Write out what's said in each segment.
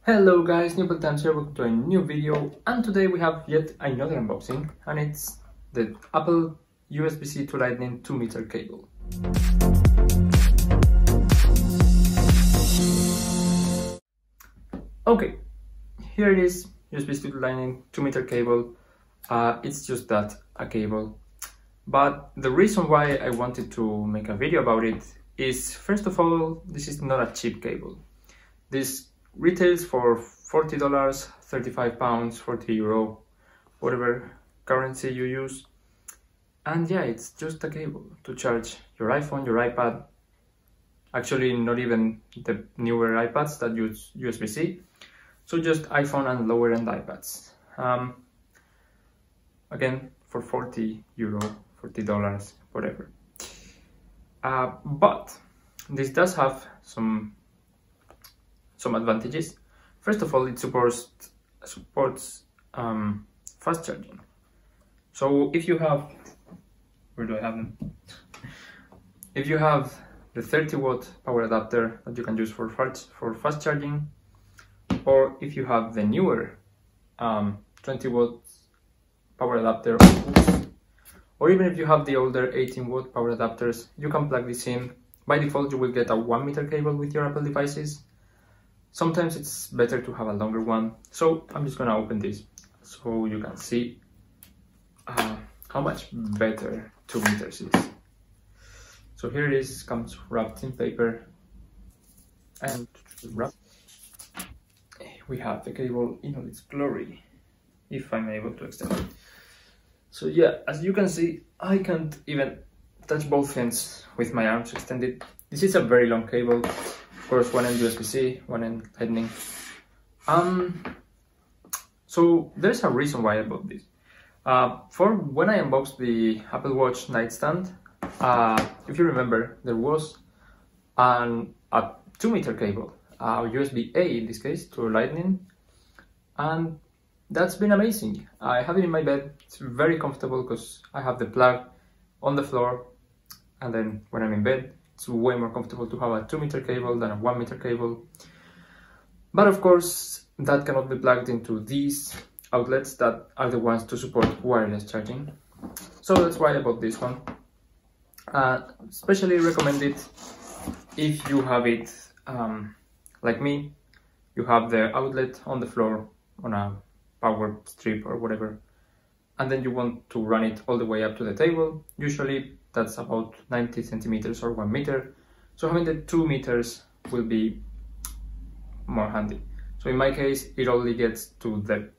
Hello guys, Newport Times here, welcome to a new video, and today we have yet another unboxing, and it's the Apple USB-C to Lightning 2-meter cable. Okay, here it is, USB-C to Lightning 2-meter cable. It's just that, a cable. But the reason why I wanted to make a video about it is, first of all, this is not a cheap cable. This retails for $40, 35 pounds, 40 euro, whatever currency you use. And yeah, it's just a cable to charge your iPhone, your iPad. Actually, not even the newer iPads that use USB-C. So just iPhone and lower end iPads. Again, for 40 euro, $40, whatever. But this does have some advantages. First of all, it supports fast charging. So if you have, where do I have them? If you have the 30-watt power adapter that you can use for fast charging, or if you have the newer 20-watt power adapter, or even if you have the older 18-watt power adapters, you can plug this in. By default, you will get a 1-meter cable with your Apple devices. Sometimes it's better to have a longer one, so I'm just gonna open this so you can see how much better 2 meters is. So here it is, comes wrapped in paper, and we have the cable in all its glory, if I'm able to extend it. So yeah, as you can see, I can't even touch both ends with my arms extended. This is a very long cable. Of course, one end USB-C, one end Lightning. So there's a reason why I bought this. For when I unboxed the Apple Watch nightstand, if you remember, there was a 2-meter cable, USB-A in this case, to Lightning, and that's been amazing. I have it in my bed. It's very comfortable because I have the plug on the floor, and then when I'm in bed, it's way more comfortable to have a 2-meter cable than a 1-meter cable. But of course, that cannot be plugged into these outlets that are the ones to support wireless charging. So that's why I bought this one. Especially recommend it if you have it, like me, you have the outlet on the floor on a power strip or whatever, and then you want to run it all the way up to the table. Usually that's about 90 centimeters or 1 meter. So having the 2 meters will be more handy. So in my case, it only gets to the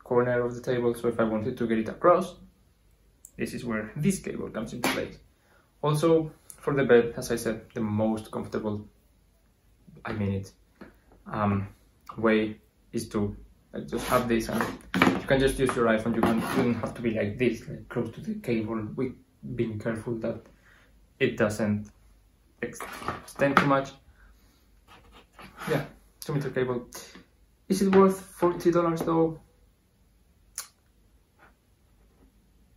corner of the table. So if I wanted to get it across, this is where this cable comes into place. Also for the bed, as I said, the most comfortable, way is to just have this, and you can just use your iPhone. You don't have to be like this, like close to the cable, with being careful that it doesn't extend too much. Yeah, 2-meter cable. Is it worth $40 though?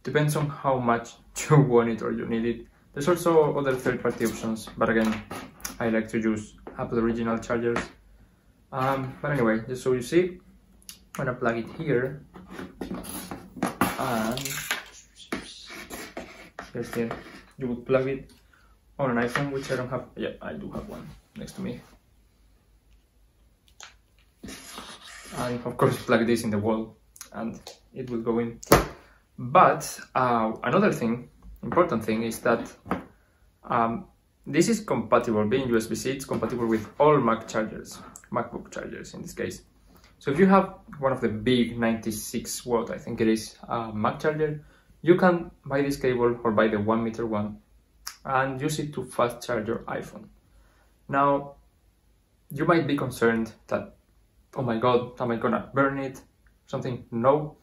Depends on how much you want it or you need it. There's also other third-party options, but again, I like to use Apple original chargers. But anyway, just so you see, I'm gonna plug it here, and here's the end. You would plug it on an iPhone, which I don't have. Yeah, I do have one next to me. And of course, plug this in the wall, and it will go in. But another thing, important thing, is that this is compatible, being USB-C, it's compatible with all Mac chargers, MacBook chargers in this case. So if you have one of the big 96 watt, I think it is, Mac charger, you can buy this cable or buy the 1-meter one and use it to fast charge your iPhone. Now, you might be concerned that, oh my god, am I gonna burn it? Something? No,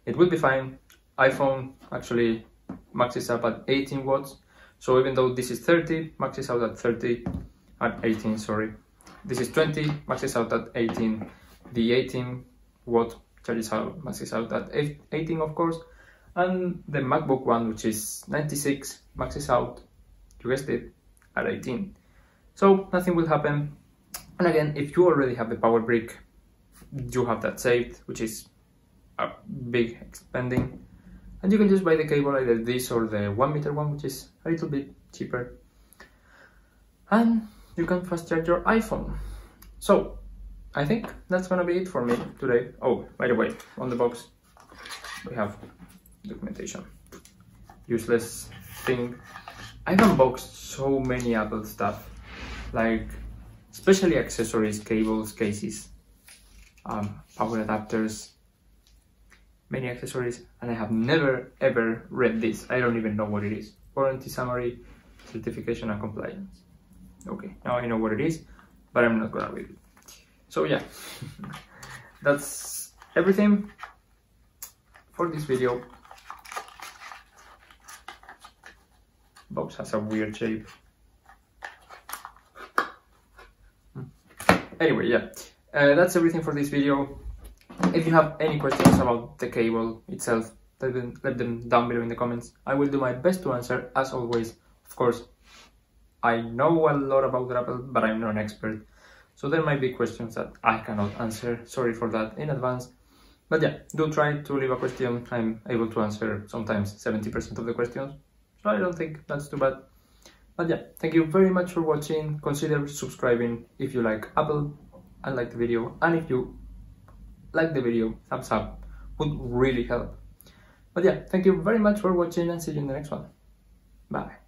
it will be fine. iPhone actually maxes out at 18 watts. So even though this is 30, maxes out at 18, sorry. This is 20, maxes out at 18. The 18 watt maxes out at 18, of course. And the MacBook one, which is 96, maxes out, you guessed it, at 18. So nothing will happen. And again, if you already have the power brick, you have that saved, which is a big expanding, and you can just buy the cable, either this or the 1 meter one, which is a little bit cheaper, and you can fast charge your iPhone. So I think that's gonna be it for me today. Oh, by the way, on the box we have documentation. Useless thing. I've unboxed so many Apple stuff, like especially accessories, cables, cases, power adapters, many accessories, and I have never ever read this. I don't even know what it is. Warranty summary, certification and compliance. Okay, now I know what it is, but I'm not gonna read it. So yeah, that's everything for this video. Box has a weird shape. Anyway, yeah, that's everything for this video. If you have any questions about the cable itself, let them down below in the comments. I will do my best to answer, as always. Of course, I know a lot about Apple, but I'm not an expert. So there might be questions that I cannot answer. Sorry for that in advance. But yeah, do try to leave a question. I'm able to answer sometimes 70% of the questions. So I don't think that's too bad. But yeah, thank you very much for watching. Consider subscribing if you like Apple and like the video. And if you like the video, thumbs up would really help. But yeah, thank you very much for watching and see you in the next one. Bye.